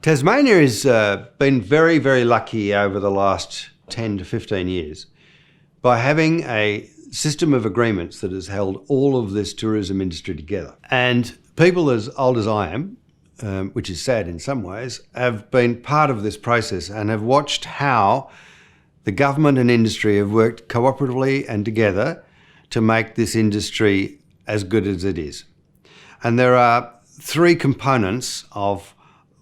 Tasmania has been very, very lucky over the last 10 to 15 years by having a system of agreements that has held all of this tourism industry together. And people as old as I am, which is sad in some ways, have been part of this process and have watched how the government and industry have worked cooperatively and together to make this industry as good as it is. And there are three components of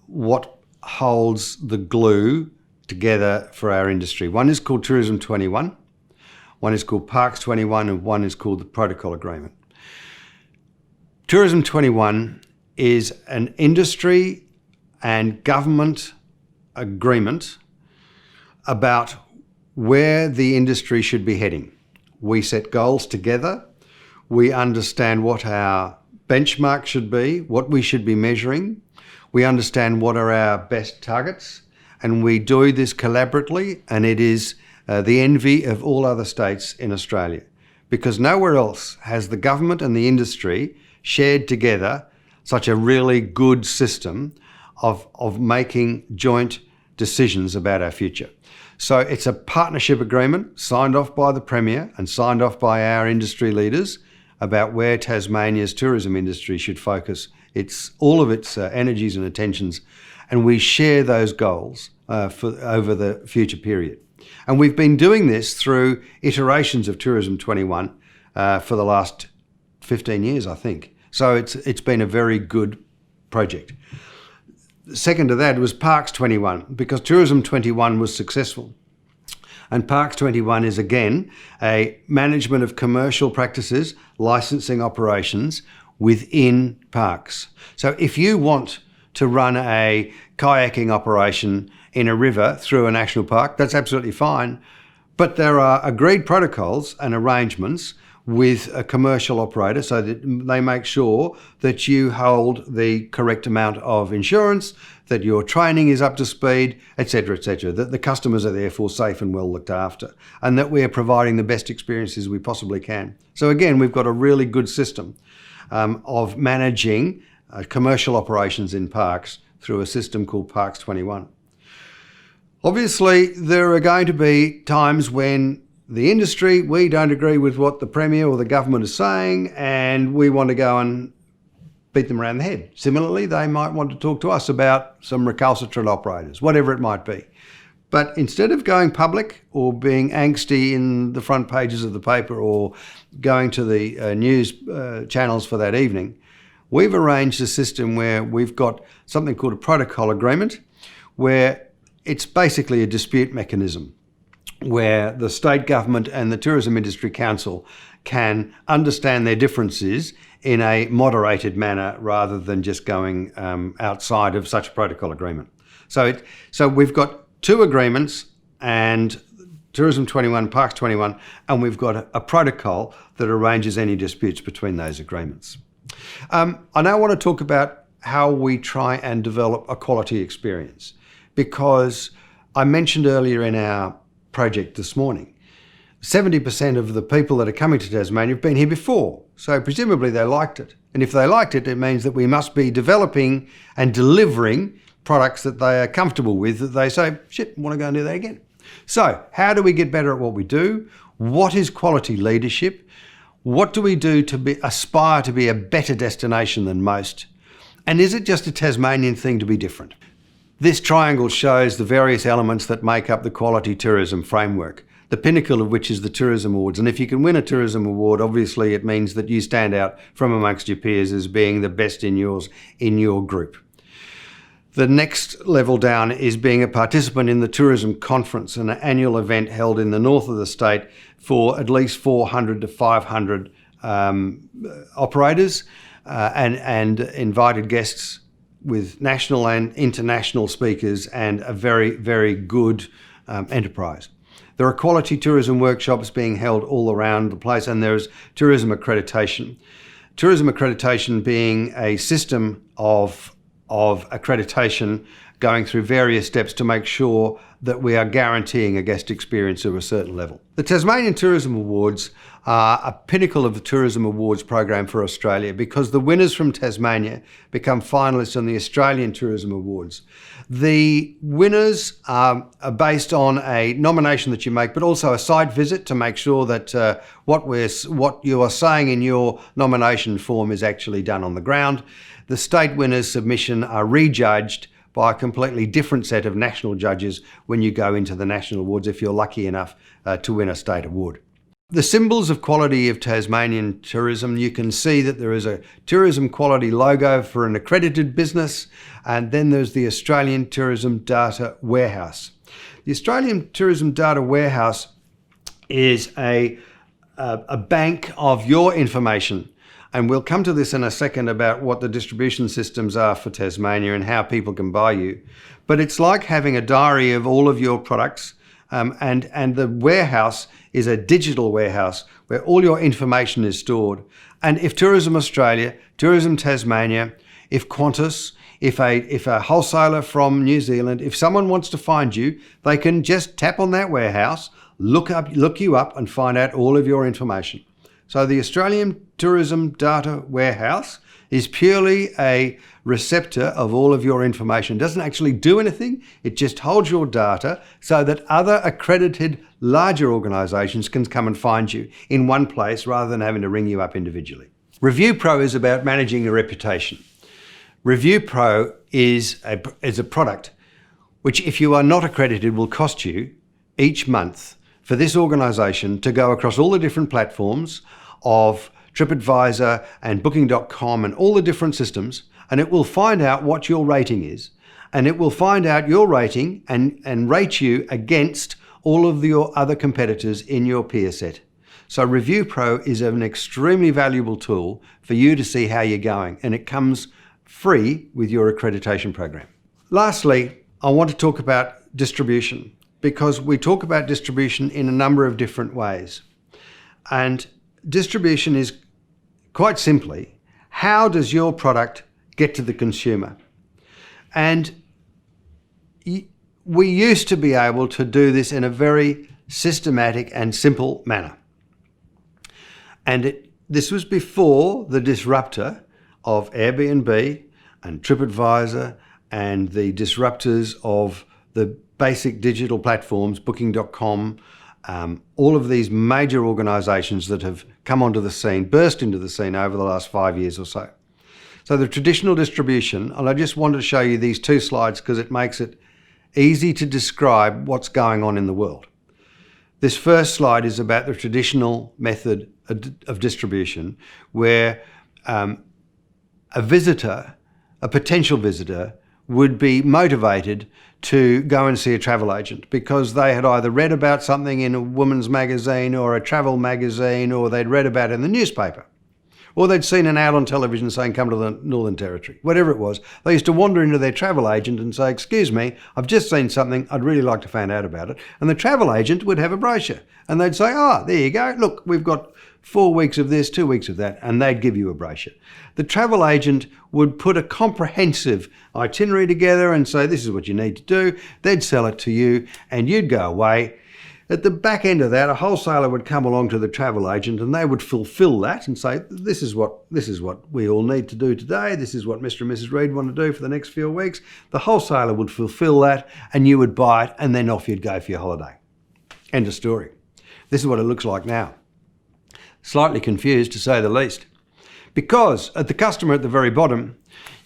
what holds the glue together for our industry. One is called Tourism 21, one is called Parks 21, and one is called the Protocol Agreement. Tourism 21 is an industry and government agreement about where the industry should be heading. We set goals together, we understand what our benchmark should be, what we should be measuring, we understand what are our best targets, and we do this collaboratively, and it is the envy of all other states in Australia, because nowhere else has the government and the industry shared together such a really good system of making joint decisions about our future. So it's a partnership agreement signed off by the Premier and signed off by our industry leaders about where Tasmania's tourism industry should focus all of its energies and attentions, and we share those goals over the future period. And we've been doing this through iterations of Tourism 21 for the last 15 years, I think. So it's been a very good project. Second to that was Parks 21, because Tourism 21 was successful. And Parks 21 is again a management of commercial practices, licensing operations within parks. So if you want to run a kayaking operation in a river through a national park, that's absolutely fine. But there are agreed protocols and arrangements with a commercial operator so that they make sure that you hold the correct amount of insurance, that your training is up to speed, etc., that the customers are therefore safe and well looked after, and that we are providing the best experiences we possibly can. So again, we've got a really good system of managing commercial operations in parks through a system called Parks 21. Obviously, there are going to be times when the industry, we don't agree with what the Premier or the government is saying, and we want to go and beat them around the head. Similarly, they might want to talk to us about some recalcitrant operators, whatever it might be. But instead of going public or being angsty in the front pages of the paper or going to the news channels for that evening, we've arranged a system where we've got something called a protocol agreement, where it's basically a dispute mechanism, where the state government and the Tourism Industry Council can understand their differences in a moderated manner rather than just going outside of such a protocol agreement. So we've got two agreements, and Tourism 21, Parks 21, and we've got a protocol that arranges any disputes between those agreements. I now want to talk about how we try and develop a quality experience, because I mentioned earlier in our project this morning, 70% of the people that are coming to Tasmania have been here before, so presumably they liked it. And if they liked it, it means that we must be developing and delivering products that they are comfortable with, that they say, shit, I want to go and do that again. So how do we get better at what we do? What is quality leadership? What do we do to aspire to be a better destination than most? And is it just a Tasmanian thing to be different? This triangle shows the various elements that make up the quality tourism framework, the pinnacle of which is the Tourism Awards. And if you can win a tourism award, obviously it means that you stand out from amongst your peers as being the best in your group. The next level down is being a participant in the Tourism Conference, an annual event held in the north of the state for at least 400 to 500 operators and invited guests with national and international speakers, and a very, very good enterprise. There are quality tourism workshops being held all around the place, and there's tourism accreditation. Tourism accreditation being a system of accreditation going through various steps to make sure that we are guaranteeing a guest experience of a certain level. The Tasmanian Tourism Awards are a pinnacle of the Tourism Awards program for Australia because the winners from Tasmania become finalists on the Australian Tourism Awards. The winners are based on a nomination that you make, but also a site visit to make sure that what you are saying in your nomination form is actually done on the ground. The state winners' submission are rejudged by a completely different set of national judges when you go into the national awards if you're lucky enough to win a state award. The symbols of quality of Tasmanian tourism, you can see that there is a tourism quality logo for an accredited business, and then there's the Australian Tourism Data Warehouse. The Australian Tourism Data Warehouse is a bank of your information. And we'll come to this in a second about what the distribution systems are for Tasmania and how people can buy you. But it's like having a diary of all of your products, and the warehouse is a digital warehouse where all your information is stored. And if Tourism Australia, Tourism Tasmania, if Qantas, if a wholesaler from New Zealand, if someone wants to find you, they can just tap on that warehouse, look you up and find out all of your information. So the Australian Tourism Data Warehouse is purely a receptor of all of your information. It doesn't actually do anything. It just holds your data so that other accredited larger organisations can come and find you in one place rather than having to ring you up individually. Review Pro is about managing your reputation. Review Pro is a product which, if you are not accredited, will cost you each month for this organisation to go across all the different platforms of TripAdvisor and Booking.com and all the different systems, and it will find out what your rating is, and it will find out your rating and rate you against all of your other competitors in your peer set. So Review Pro is an extremely valuable tool for you to see how you're going, and it comes free with your accreditation program. Lastly, I want to talk about distribution, because we talk about distribution in a number of different ways. And distribution is quite simply, how does your product get to the consumer? And we used to be able to do this in a very systematic and simple manner. And this was before the disruptor of Airbnb and TripAdvisor and the disruptors of the basic digital platforms, Booking.com, all of these major organisations that have come onto the scene, burst into the scene over the last 5 years or so. So the traditional distribution, and I just wanted to show you these two slides because it makes it easy to describe what's going on in the world. This first slide is about the traditional method of distribution, where a potential visitor, would be motivated to go and see a travel agent because they had either read about something in a woman's magazine or a travel magazine, or they'd read about it in the newspaper, or they'd seen an ad on television saying come to the Northern Territory. Whatever it was, they used to wander into their travel agent and say, excuse me, I've just seen something, I'd really like to find out about it. And the travel agent would have a brochure and they'd say, oh, there you go, look, we've got 4 weeks of this, 2 weeks of that, and they'd give you a brochure. The travel agent would put a comprehensive itinerary together and say, this is what you need to do. They'd sell it to you and you'd go away. At the back end of that, a wholesaler would come along to the travel agent and they would fulfill that and say, this is what we all need to do today. This is what Mr. and Mrs. Reid want to do for the next few weeks. The wholesaler would fulfill that and you would buy it, and then off you'd go for your holiday. End of story. This is what it looks like now. Slightly confused, to say the least. Because at the customer at the very bottom,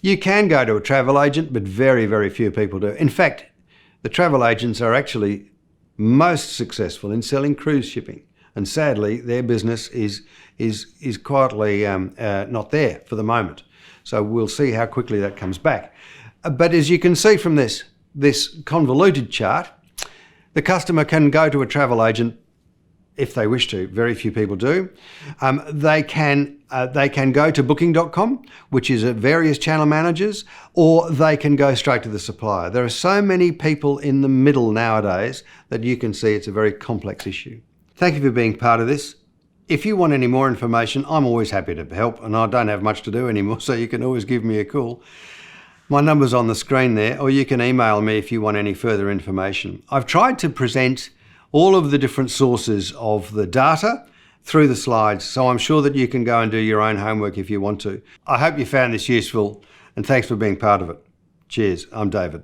you can go to a travel agent, but very, very few people do. In fact, the travel agents are actually most successful in selling cruise shipping. And sadly, their business is quietly not there for the moment. So we'll see how quickly that comes back. But as you can see from this convoluted chart, the customer can go to a travel agent if they wish to. Very few people do. They can go to Booking.com, which is at various channel managers, or they can go straight to the supplier. There are so many people in the middle nowadays that you can see it's a very complex issue. Thank you for being part of this. If you want any more information, I'm always happy to help, and I don't have much to do anymore, so you can always give me a call. My number's on the screen there, or you can email me if you want any further information. I've tried to present all of the different sources of the data through the slides, so I'm sure that you can go and do your own homework if you want to. I hope you found this useful, and thanks for being part of it. Cheers, I'm David.